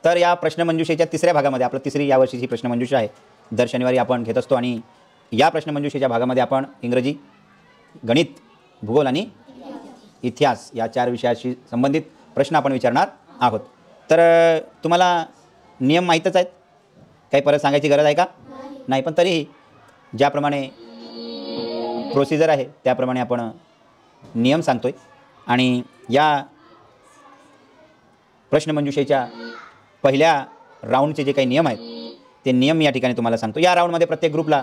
तर या प्रश्नमंजुषेच्या तिसऱ्या भागामध्ये, आपलं तिसरी यावर्षीची प्रश्नमंजुषा आहे, दर शनिवारी आपण घेत असतो आणि या प्रश्नमंजुषेच्या भागामध्ये आपण इंग्रजी, गणित, भूगोल आणि इतिहास या 4 विषयाशी संबंधित प्रश्न आपण विचारणार आहोत. तर तुम्हाला नियम माहीतच आहेत, काही परत सांगायची गरज आहे का? नाही, पण तरीही ज्याप्रमाणे प्रोसिजर आहे त्याप्रमाणे आपण नियम सांगतोय आणि या प्रश्नमंजुषेच्या पहिल्या राऊंडचे जे काही नियम आहेत ते नियम या ठिकाणी तुम्हाला सांगतो. या राऊंडमध्ये प्रत्येक ग्रुपला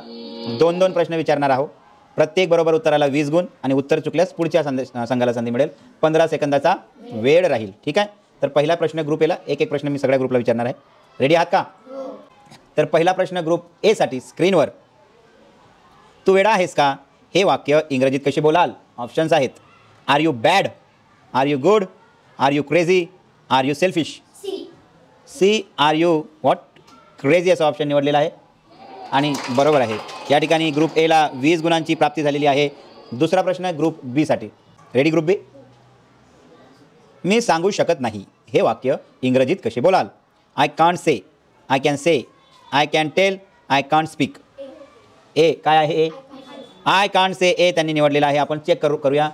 2-2 प्रश्न विचारणार आहोत. प्रत्येक बरोबर उत्तराला 20 गुण आणि उत्तर चुकल्यास पुढच्या संघाला संधी मिळेल. 15 सेकंदाचा वेळ राहील. ठीक आहे. तर पहिला प्रश्न ग्रुप एला, एक प्रश्न मी सगळ्या ग्रुपला विचारणार आहे. रेडी आहात का? तर पहिला प्रश्न ग्रुप ए साठी स्क्रीनवर, तू वेडा आहेस का हे वाक्य इंग्रजीत कसे बोलाल? ऑप्शन्स आहेत. Are you bad, are you good, are you crazy, are you selfish? See are you what crazy असं ऑप्शन निवडलेलं आहे आणि बरोबर आहे. या ठिकाणी ग्रुप एला 20 गुणांची प्राप्ती झालेली आहे. दुसरा प्रश्न ग्रुप बी साठी. रेडी ग्रुप बी? मी सांगू शकत नाही हे वाक्य इंग्रजीत कसे बोलाल? I can't say, I can say, I can tell, I can't speak. A काय आहे? ए आय कांट से, ए त्यांनी निवडलेला आहे. आपण चेक करूया.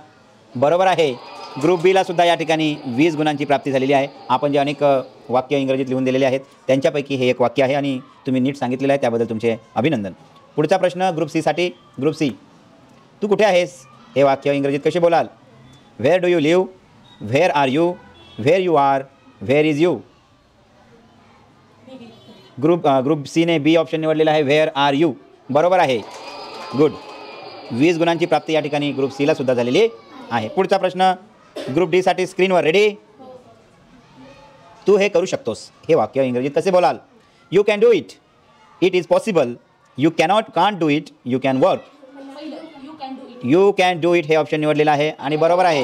बरोबर आहे. ग्रुप बीला सुद्धा या ठिकाणी 20 गुणांची प्राप्ती झालेली आहे. आपण जे अनेक वाक्य इंग्रजीत लिहून दिलेले आहेत त्यांच्यापैकी हे एक वाक्य आहे आणि तुम्ही नीट सांगितलेलं आहे, त्याबद्दल तुमचे अभिनंदन. पुढचा प्रश्न ग्रुप सी साठी. ग्रुप सी, तू कुठे आहेस हे वाक्य इंग्रजीत कसे बोलाल? Where do you live, where are you, where you are, where is you? Group सीने बी ऑप्शन निवडलेला आहे. व्हेअर आर यू बरोबर आहे. गुड. 20 गुणांची प्राप्ती या ठिकाणी ग्रुप सीला सुद्धा झालेली आहे. पुढचा प्रश्न ग्रुप डी साठी स्क्रीनवर. रेडी? तू हे करू शकतोस हे वाक्य इंग्रजीत कसे बोलाल? You can do it, it is possible, you can't do it, you can work. You can do it हे ऑप्शन निवडलेलं आहे आणि बरोबर आहे.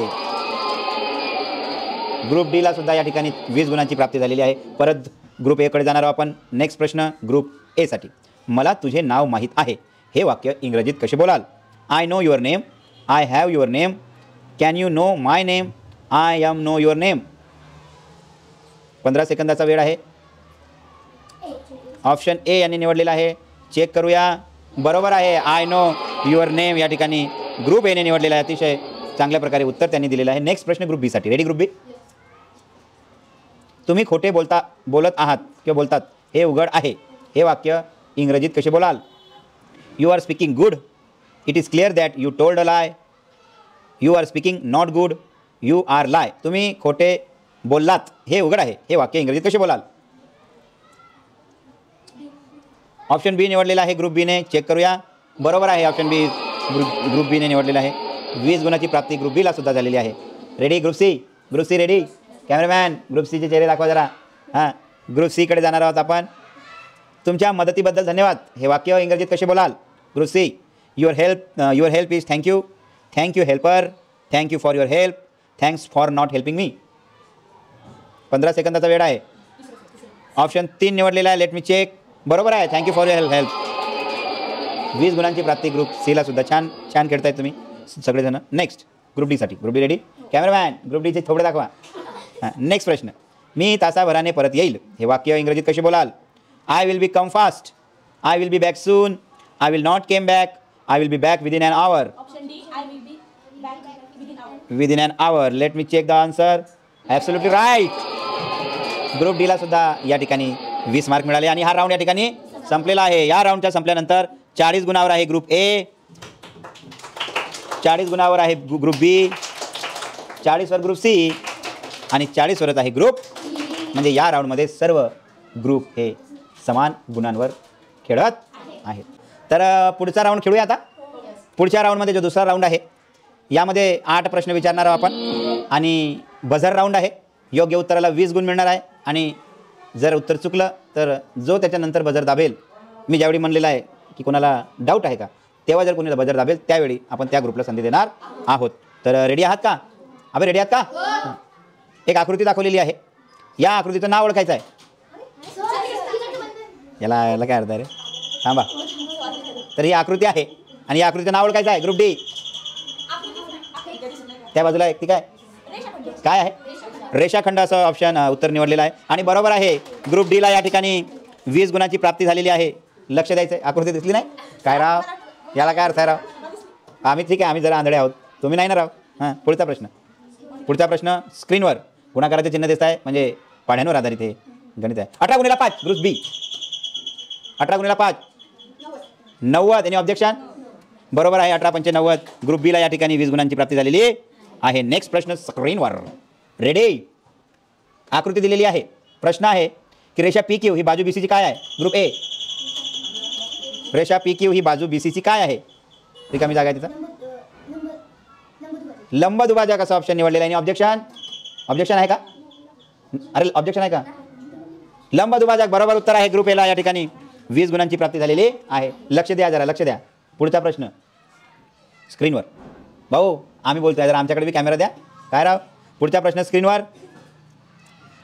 ग्रुप डीला सुद्धा या ठिकाणी 20 गुणांची प्राप्ती झालेली आहे. परत ग्रुप एकडे जाणार आहोत आपण. नेक्स्ट प्रश्न ग्रुप ए साठी. मला तुझे नाव माहीत आहे हे वाक्य इंग्रजीत कसे बोलाल? I know your name, I have your name, can you know my name, I am know your name. 15 सेकंदाचा वेळ आहे. ऑप्शन ए यांनी निवडलेला आहे. चेक करूया. बरोबर आहे. आय नो युअर नेम या ठिकाणी ग्रुप एने निवडलेला आहे. अतिशय चांगल्या प्रकारे उत्तर त्यांनी दिलेलं आहे. नेक्स्ट प्रश्न ग्रुप बी साठी. रेडी ग्रुप बी? तुम्ही खोटे बोलत आहात किंवा बोलतात हे उघड आहे हे वाक्य इंग्रजीत कसे बोलाल? You are speaking good, it is clear that you told a lie, you are speaking not good, you are lie. तुम्ही खोटे बोललात हे उघड आहे हे वाक्य इंग्रजीत कसे बोलाल? ऑप्शन बी निवडलेला आहे ग्रुप बीने. चेक करूया. बरोबर आहे. ऑप्शन बी ग्रुप बीने निवडलेला आहे. 20 गुणाची प्राप्ती ग्रुप बीला सुद्धा झालेली आहे. Ready group C? Group C ready? Cameraman group सीचे चेहरे दाखवा जरा. हां, ग्रुप सीकडे जाणार आहोत आपण. तुमच्या मदतीबद्दल धन्यवाद हे वाक्य इंग्रजीत कसे बोलाल? Group C, your help is thank you, thank you helper, thank you for your help, thanks for not helping me. 15 सेकंदाचा वेळ आहे. ऑप्शन 3 निवडलेला आहे. Let me check. बरोबर आहे. Thank you for your help. 20 गुणांची प्राप्ती ग्रुप सीला सुद्धा. छान छान खेळताय तुम्ही सगळेजण. नेक्स्ट ग्रुप डी साठी. Group D ready? Cameraman group डीचे थोडे दाखवा. हां, नेक्स्ट प्रश्न. मी तासाभराने परत येईल हे वाक्य इंग्रजीत कसे बोलाल? I will be come fast, I will be back soon, I will not came back, I will be back within an hour. Within an hour. Let me check the answer. Absolutely right. Group डीला सुद्धा या ठिकाणी 20 mark मिळाले आणि हा round या ठिकाणी संपलेला आहे. या राऊंडच्या संपल्यानंतर 40 गुणावर आहे ग्रुप ए, 40 गुणावर आहे ग्रुप बी, 40वर ग्रुप सी आणि 40वरच आहे ग्रुप. म्हणजे या राऊंडमध्ये सर्व ग्रुप हे समान गुणांवर खेळत आहेत. तर पुढचा राऊंड खेळूया आता. पुढच्या राऊंडमध्ये जो दुसरा राऊंड आहे यामध्ये 8 प्रश्न विचारणार आहोत आपण आणि बझर राऊंड आहे. योग्य उत्तराला 20 गुण मिळणार आहे आणि जर उत्तर चुकलं तर जो त्याच्यानंतर बझर दाबेल, मी ज्यावेळी म्हणलेलं आहे की कोणाला डाऊट आहे का, तेव्हा जर कोणाला बझर दाबेल त्यावेळी आपण त्या ग्रुपला संधी देणार आहोत. तर रेडी आहात का? अबे रेडी आहात का? एक आकृती दाखवलेली आहे. या आकृतीचं नाव ओळखायचं आहे. याला काय अर्थ आहे रे? थांबा. तर ही आकृती आहे आणि या आकृतीचं नाव ओळखायचं आहे. Group D. त्या बाजूला एक ती काय आहे? रेषाखंड असं ऑप्शन उत्तर निवडलेलं आहे आणि बरोबर आहे. ग्रुप डीला या ठिकाणी 20 गुणांची प्राप्ती झालेली आहे. लक्ष द्यायचं आहे. आकृती दिसली नाही काय राव, याला काय अर्थ आहे राव? आम्ही ठीक आहे, आम्ही जरा आंधळे आहोत, तुम्ही नाही ना राव. हां, पुढचा प्रश्न स्क्रीनवर गुणाकाराचे चिन्ह दिसत आहे, म्हणजे पाढ्यांवर आधारित हे गणित आहे. 18 गुणिले 5 ग्रुप बी. 18 गुणिले 5 90. Any objection? बरोबर आहे. 18 पंचे 90. ग्रुप बीला या ठिकाणी 20 गुणांची प्राप्ती झालेली आहे. नेक्स्ट प्रश्न स्क्रीनवर. रेडी? आकृती दिलेली आहे. प्रश्न आहे की रेषा पी क्यू ही बाजू बीसीची काय आहे? Group A. रेषा पी क्यू ही बाजू बीसीची काय आहे? रिकामी जागा आहे तिथं. लंबदुभाजक असा ऑप्शन निवडलेला आहे. ऑब्जेक्शन आहे का? अरे ऑब्जेक्शन आहे का? लंबदुभाजक बरोबर उत्तर आहे. ग्रुप एला या ठिकाणी 20 गुणांची प्राप्ती झालेली आहे. लक्ष द्या, जरा लक्ष द्या. पुढचा प्रश्न स्क्रीनवर. भाऊ आम्ही बोलतोय, जरा आमच्याकडे बी कॅमेरा द्या. काय राव? पुढचा प्रश्न स्क्रीनवर.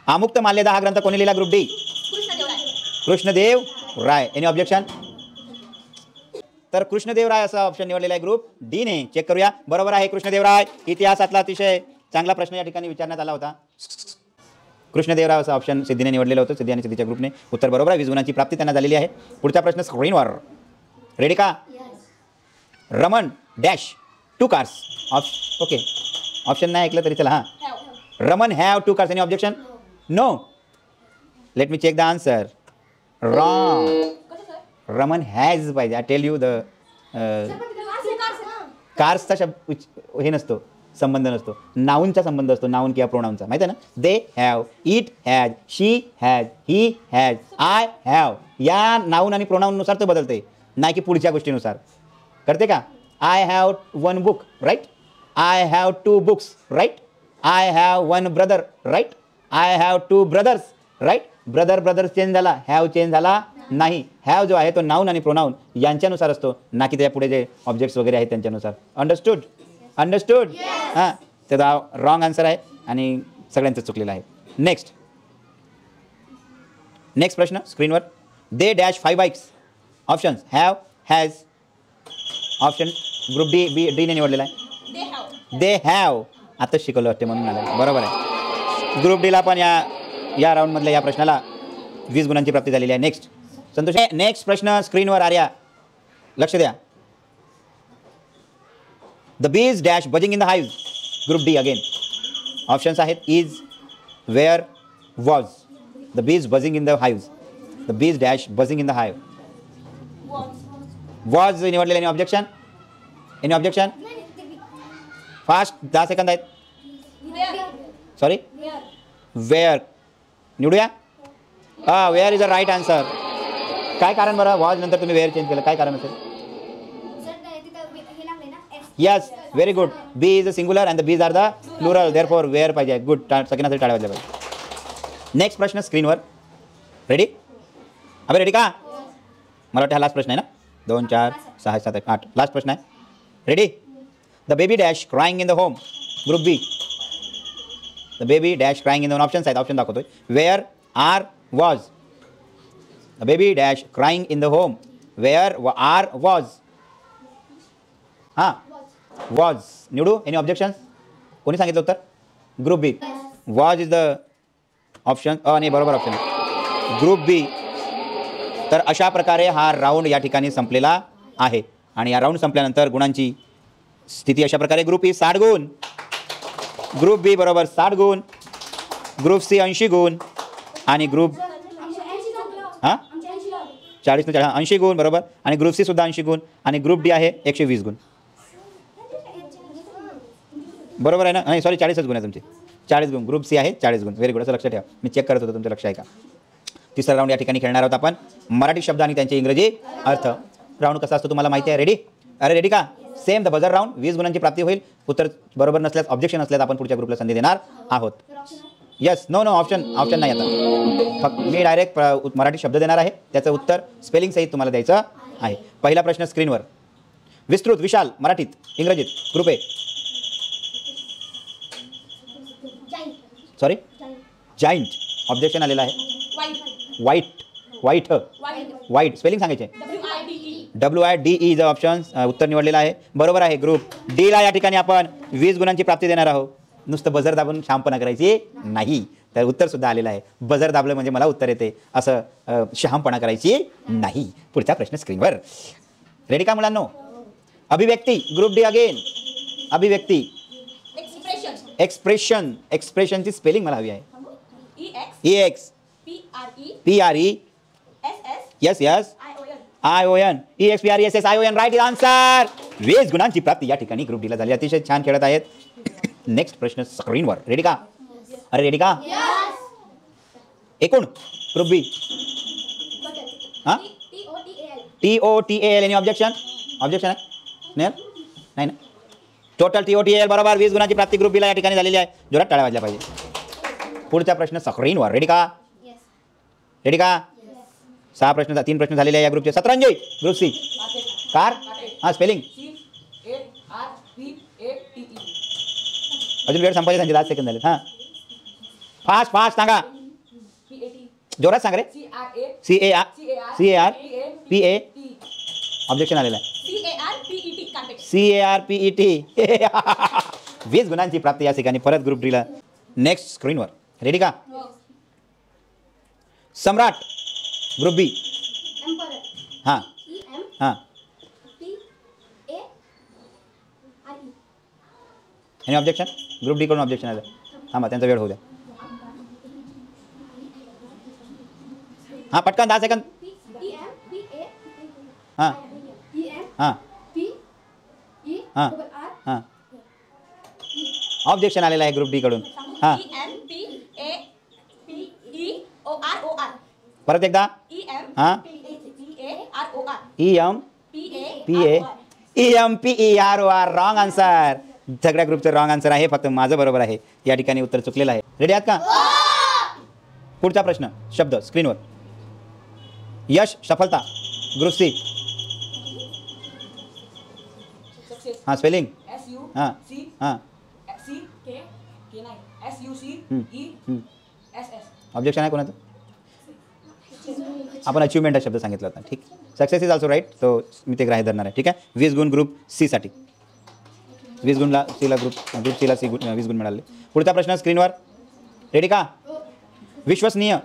आमुक्त माल्यदा हा ग्रंथ कोणी लिहिला? Group D. Krishnadeva Raya. Any objection? तर कृष्णदेव राय असा ऑप्शन निवडलेला आहे ग्रुप डी ने. चेक करूया. बरोबर आहे. कृष्णदेव राय. इतिहासातला अतिशय चांगला प्रश्न या ठिकाणी विचारण्यात आला होता. कृष्णदेवराव असा ऑप्शन सिद्धीने निवडलेलं होतं. सिद्धी आणि सिद्धीच्या ग्रुपने. उत्तर बरोबर आहे. 20 गुणांची प्राप्ती त्यांना झालेली आहे. पुढचा प्रश्न स्क्रीनवर. रेडी का? Raman dash 2 cars. Okay, option नाही ऐकलं तरी चला. हां, Raman have 2 cars. Any objection? No. Let me check the answer. Wrong. Raman has पाहिजे. आय टेल यू द कार्सचा शब्द हे नसतो, संबंध नसतो, नाऊनचा संबंध असतो. नाऊन किंवा प्रोनाऊनचा. माहिती आहे ना? They have, it has, she has, he has, I have या नाऊन आणि प्रोनाऊननुसार तो बदलते, नाही की पुढच्या गोष्टीनुसार. करते का? I have 1 book right. I have 2 books right. I have 1 brother right. I have 2 brothers right. Brothers change झाला, हॅव चेंज झाला नाही. हॅव जो आहे तो नाऊन आणि प्रोनाऊन यांच्यानुसार असतो, ना की त्या पुढे जे ऑब्जेक्ट्स वगैरे आहेत त्यांच्यानुसार. अंडरस्टूड? हां, त्याचा रॉंग आन्सर आहे आणि सगळ्यांचं चुकलेलं आहे. नेक्स्ट प्रश्न स्क्रीनवर. They dash 5 bikes. Options have, has. Option group D ने निवडलेला आहे. They have. आताच शिकवलं वाटते म्हणून आलं. बरोबर आहे. ग्रुप डीला पण या राऊंडमधल्या या प्रश्नाला 20 गुणांची प्राप्ती झालेली आहे. नेक्स्ट संतोष. नेक्स्ट प्रश्न स्क्रीनवर. आर्या लक्ष द्या. The bees dash buzzing in the hive. Group D again. Options आहेत is, were, was. The bees buzzing in the hive. The bees dash buzzing in the hive. Was निवडलेले. Any objection? फास्ट 10 सेकंद आहेत. Sorry, were निवडूया. Were is a right answer. काय कारण बरं? Was नंतर तुम्ही wear change केलं, काय कारण असेल? Yes, very good. Bee is a singular and the bees are the plural. Therefore were पाहिजे. गुड. सगळ्यांसाठी टाळ्या वाजल्या पाहिजे. नेक्स्ट प्रश्न स्क्रीनवर. रेडी? अबे रेडी का? मला वाटतं हा लास्ट प्रश्न आहे ना? 2 4 6 7 8 लास्ट प्रश्न आहे. Ready? The baby dash crying in the home. Group B. The baby dash crying in the home. Options आहेत, ऑप्शन दाखवतोय. Were, are, was. The baby dash crying in the home. Were, are, was. हां, was निवडू. Any objections? कोणी सांगितलं उत्तर? Group B. Was is the option. नाही, बरोबर option आहे ग्रुप बी. तर अशा प्रकारे हा राऊंड या ठिकाणी संपलेला आहे आणि या राऊंड संपल्यानंतर गुणांची स्थिती अशा प्रकारे. ग्रुप ई 60 गुण. ग्रुप बी बरोबर 60 गुण. ग्रुप सी 80 गुण आणि ग्रुप 80 गुण बरोबर. आणि ग्रुप सी सुद्धा 80 गुण आणि ग्रुप डी आहे 120 गुण. बरोबर आहे ना? नाही सॉरी, 40च गुण आहे तुमचे. 40 गुण. ग्रुप सी आहे 40 गुण. Very good. असं लक्षात ठेवा. मी चेक करत होतो, तुमचं लक्ष आहे का? तिसरा राऊंड या ठिकाणी खेळणार आहोत आपण. मराठी शब्द आणि त्यांचे इंग्रजी अर्थ. राऊंड कसा असतो तुम्हाला माहिती आहे. रेडी? अरे रेडी का? Same the buzzer round. 20 गुणांची प्राप्ती होईल. उत्तर बरोबर नसल्यास, ऑब्जेक्शन असल्यास आपण पुढच्या ग्रुपला संधी देणार आहोत. येस, नो ऑप्शन नाही. आता फक्त मी डायरेक्ट मराठी शब्द देणार आहे, त्याचं उत्तर स्पेलिंग सहित तुम्हाला द्यायचं आहे. पहिला प्रश्न स्क्रीनवर. विस्तृत, विशाल मराठीत, इंग्रजीत. Group A. Sorry, giant. Objection आलेलं आहे. वाईट स्पेलिंग सांगायचे. WIDE ज ऑप्शन उत्तर निवडलेलं आहे. बरोबर आहे. ग्रुप डी ला या ठिकाणी आपण 20 गुणांची प्राप्ती देणार आहोत. नुसतं बजर दाबून शहामपणा करायची नाही. तर उत्तर सुद्धा आलेलं आहे. बजर दाबलं म्हणजे मला उत्तर येते असं शहामपणा करायची नाही. पुढचा प्रश्न स्क्रीनवर. रेडी का मुलांनो? अभिव्यक्ती ग्रुप डी अगेन. अभिव्यक्ती एक्सप्रेशन. एक्सप्रेशनची स्पेलिंग मला हवी आहे. EX PRE yes ION EXPRESS ION right answer. 20 गुणांची प्राप्ती या ठिकाणी ग्रुप डीला झाली. अतिशय छान खेळत आहेत. नेक्स्ट प्रश्न स्क्रीनवर. रेडी का? अरे रेडी का? एकूण ग्रुप बी हां TOTAL. Any objection? ऑब्जेक्शन आहे नाही ना? टोटल TOTAL बरोबर 20 गुणांची प्राप्ती ग्रुप बीला या ठिकाणी झालेली आहे. जोरात टाळ्या वाजल्या पाहिजे. पुढचा प्रश्न स्क्रीनवर. रेडी का? रेडी का? 6 प्रश्न 3 प्रश्न झालेले आहे या ग्रुपचे. सतरंजी ग्रुप सी. कार हां स्पेलिंग अजून वेळ संपायचे त्यांचे 10 सेकंद झाले. हां फास्ट फास्ट सांगा. जोरात सांग रे. CAR PA. ऑब्जेक्शन आलेलं आहे. CARPET. 20 गुणांची प्राप्ती या ठिकाणी परत ग्रुप डीला. नेक्स्ट स्क्रीनवर. रेडी का? सम्राट ग्रुप बी. हां हां एनी ऑब्जेक्शन? ग्रुप डी कडून ऑब्जेक्शन आलं. हां त्यांचा वेळ होऊ द्या. हां पटकन 10 सेकंद. हां हां हां हां ऑब्जेक्शन आलेलं आहे ग्रुप डी कडून. हां परत एकदा. हां EMPEROR रॉंग आन्सर. सगळ्या ग्रुपचं रॉंग आन्सर आहे. फक्त माझं बरोबर आहे. या ठिकाणी उत्तर चुकलेलं आहे. रेडी आहात का? पुढचा प्रश्न शब्द स्क्रीनवर. यश सफलता ग्रुप सी. हां स्पेलिंग हां हां ऑब्जेक्शन आहे कोणाचं? आपण अचिव्हमेंट हा शब्द सांगितला होता. ठीक. Success is also right. तो मी ते ग्राह्य धरणार आहे. ठीक आहे. 20 गुण ग्रुप सी साठी. 20 गुणला सीला ग्रुप सीला 20 गुण मिळाले. पुढचा प्रश्न स्क्रीनवर. रेडी का? विश्वसनीय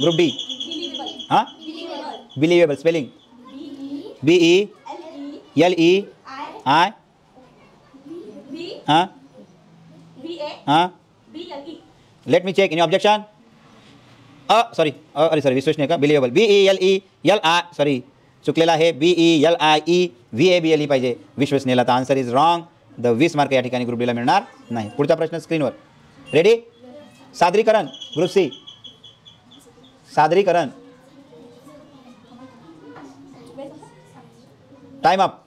ग्रुप डी. हां बिलिव्हेबल स्पेलिंग BELEI हां हां let me check. Any objection? Sorry विश्वसनीय का? बिलिव्हेबल BELELI सॉरी चुकलेला आहे. BELIEVABLE पाहिजे विश्वसनीयला. तर answer is wrong. The 20 mark या ठिकाणी ग्रुप डीला मिळणार नाही. पुढचा प्रश्न स्क्रीनवर. रेडी? सादरीकरण ग्रुप सी. सादरीकरण. Time up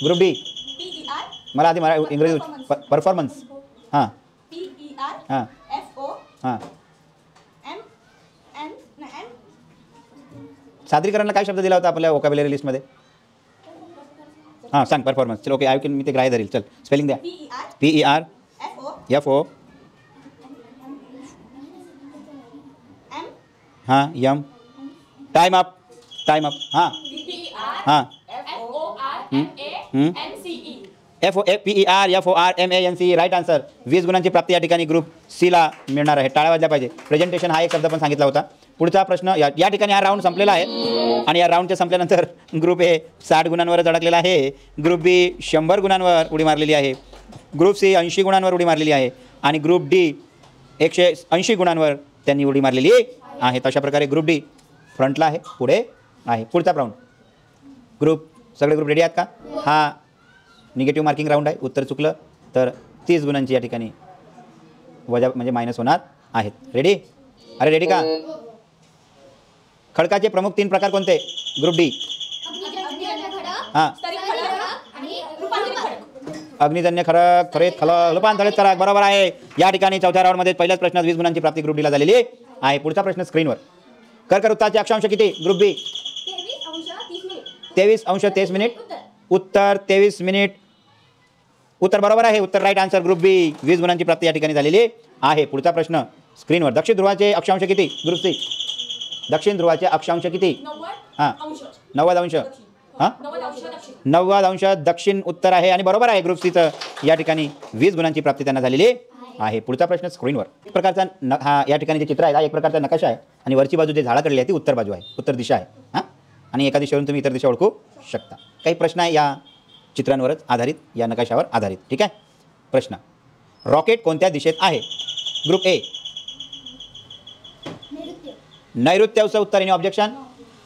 group D. मला आधी इंग्रजी परफॉर्मन्स. हां हां हां सादरीकरणला काय शब्द दिला होता आपल्या वोकॅब्युलरी लिस्टमध्ये? हां सांग परफॉर्मन्स. चल ओके मी ते ग्राह्य धरील. चल स्पेलिंग द्या. PERFO हां M time up. Time up. हां हां FOPERFORMANCE राईट आन्सर. 20 गुणांची प्राप्ती या ठिकाणी ग्रुप सीला मिळणार आहे. टाळ्या वाजल्या पाहिजे. प्रेझेंटेशन हा एक शब्द पण सांगितला होता. पुढचा प्रश्न या ठिकाणी हा राऊंड संपलेला आहे. आणि या राऊंडच्या संपल्यानंतर ग्रुप ए 60 गुणांवरच अडकलेला आहे. ग्रुप बी 100 गुणांवर उडी मारलेली आहे. ग्रुप सी 80 गुणांवर उडी मारलेली आहे. आणि ग्रुप डी 180 गुणांवर त्यांनी उडी मारलेली आहे. तशा प्रकारे ग्रुप डी फ्रंटला आहे, पुढे आहे. पुढचा राऊंड ग्रुप सगळे ग्रुप रेडी आहेत का? हा निगेटिव्ह मार्किंग राऊंड आहे. उत्तर चुकलं तर 30 गुणांची या ठिकाणी वजा म्हणजे मायनस होणार आहेत. रेडी? अरे रेडी का? खडकाचे प्रमुख 3 प्रकार कोणते? Group D. हां अग्निजन्य खडक, त्वरित खडक, रूपांतरित खडक बरोबर आहे. या ठिकाणी चौथ्या राऊंडमध्ये पहिल्याच प्रश्नात 20 गुणांची प्राप्ती ग्रुप डीला झालेली आहे. पुढचा प्रश्न स्क्रीनवर. कर्कवृत्ताचे अक्षांश किती? ग्रुप बी 23 अंश 30 मिनिट. उत्तर 23 मिनिट. उत्तर बरोबर आहे. उत्तर राईट आन्सर ग्रुप बी. 20 गुणांची प्राप्ती या ठिकाणी झालेली आहे. पुढचा प्रश्न स्क्रीनवर. दक्षिण ध्रुवाचे अक्षांश किती? Group C. दक्षिण ध्रुवाचे अक्षांश किती? हां 90 अंश. हां 90° दक्षिण उत्तर आहे आणि बरोबर आहे. ग्रुप सीचं या ठिकाणी 20 गुणांची प्राप्ती त्यांना झालेली आहे. पुढचा प्रश्न स्क्रीनवर एक प्रकारचा हा या ठिकाणी जे चित्र आहे हा एक प्रकारचा नकाशा आहे आणि वरची बाजू जे झाडाकडली आहे ती उत्तर बाजू आहे, उत्तर दिशा आहे. हां, आणि एका दिशेवरून तुम्ही इतर दिशा ओळखू शकता. काही प्रश्न आहे या चित्रांवरच आधारित, या नकाशावर आधारित. ठीक आहे. प्रश्न, रॉकेट कोणत्या दिशेत आहे? ग्रुप ए नैऋत्यचं उत्तर आणि ऑब्जेक्शन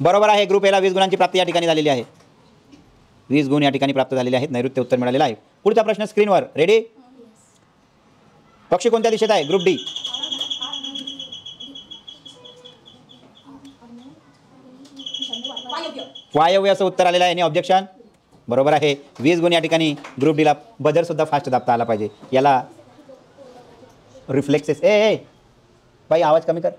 बरोबर आहे. ग्रुप एला 20 गुणांची प्राप्ती या ठिकाणी झालेली आहे. 20 गुण या ठिकाणी प्राप्त झालेले आहेत. नैऋत्य उत्तर मिळालेलं आहे. पुढचा प्रश्न स्क्रीनवर. रेडी? पक्षी कोणत्या दिशेत आहे? ग्रुप डी वायव्य असं उत्तर आलेलं आहे आणि ऑब्जेक्शन बरोबर आहे. 20 गुण या ठिकाणी ग्रुप डीला. बजर सुद्धा फास्ट दाबता आला पाहिजे. याला रिफ्लेक्सेस बाई आवाज कमी कर.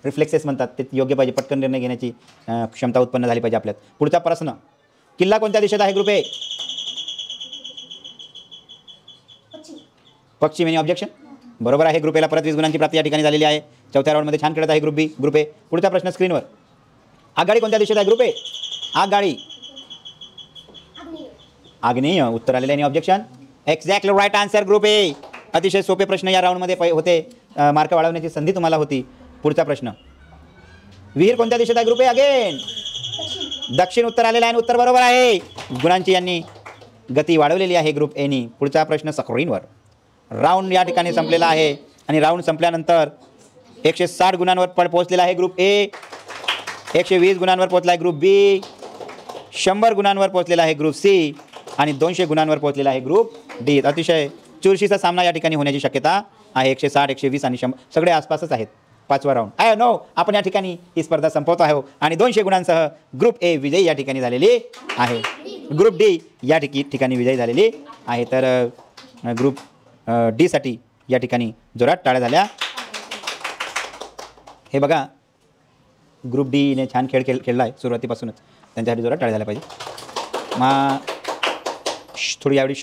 रिफ्लेक्सेस म्हणतात. ते योग्य पाहिजे. पटकन निर्णय घेण्याची क्षमता उत्पन्न झाली पाहिजे आपल्यात. पुढचा प्रश्न, किल्ला कोणत्या दिशेत आहे? ग्रुप ए पश्चिम आणि ऑब्जेक्शन बरोबर आहे. ग्रुप एला परत 20 गुणांची प्राप्ती या ठिकाणी झालेली आहे. चौथ्या राऊंडमध्ये छान खेळत आहे ग्रुप बी. Group A. पुढचा प्रश्न स्क्रीनवर. आगगाडी कोणत्या दिशेत आहे? ग्रुप ए आगगाडी आग्नेय उत्तर आलेले आणि objection exactly right answer. Group A. अतिशय सोपे प्रश्न या राऊंडमध्ये होते. मार्क वाढवण्याची संधी तुम्हाला होती. पुढचा प्रश्न, विहीर कोणत्या दिशेत आहे? ग्रुप ए अगेन दक्षिण उत्तर आलेलं आहे आणि उत्तर बरोबर आहे. गुणांची यांनी गती वाढवलेली आहे ग्रुप एनी. पुढचा प्रश्न स्क्रीनवर. राऊंड या ठिकाणी संपलेला आहे आणि राऊंड संपल्यानंतर 160 गुणांवर पोहोचलेला आहे ग्रुप ए. 120 गुणांवर पोहोचला आहे ग्रुप बी. 100 गुणांवर पोहोचलेला आहे ग्रुप सी आणि 200 गुणांवर पोहोचलेला आहे ग्रुप डी. अतिशय चुरशीचा सामना या ठिकाणी होण्याची शक्यता आहे. 160, 120 आणि 100 सगळे आसपासच आहेत. पाचवा राऊंड आहे. नो, आपण या ठिकाणी ही स्पर्धा संपवतो आहोत आणि 200 गुणांसह ग्रुप ए विजयी या ठिकाणी झालेली आहे. ग्रुप डी या ठिकाणी विजयी झालेली आहे. तर ग्रुप डीसाठी या ठिकाणी जोरात टाळ्या झाल्या. हे बघा, ग्रुप डीने छान खेळला आहे सुरुवातीपासूनच. त्यांच्यासाठी जोरात टाळ्या झाल्या पाहिजे. थोडी यावेळी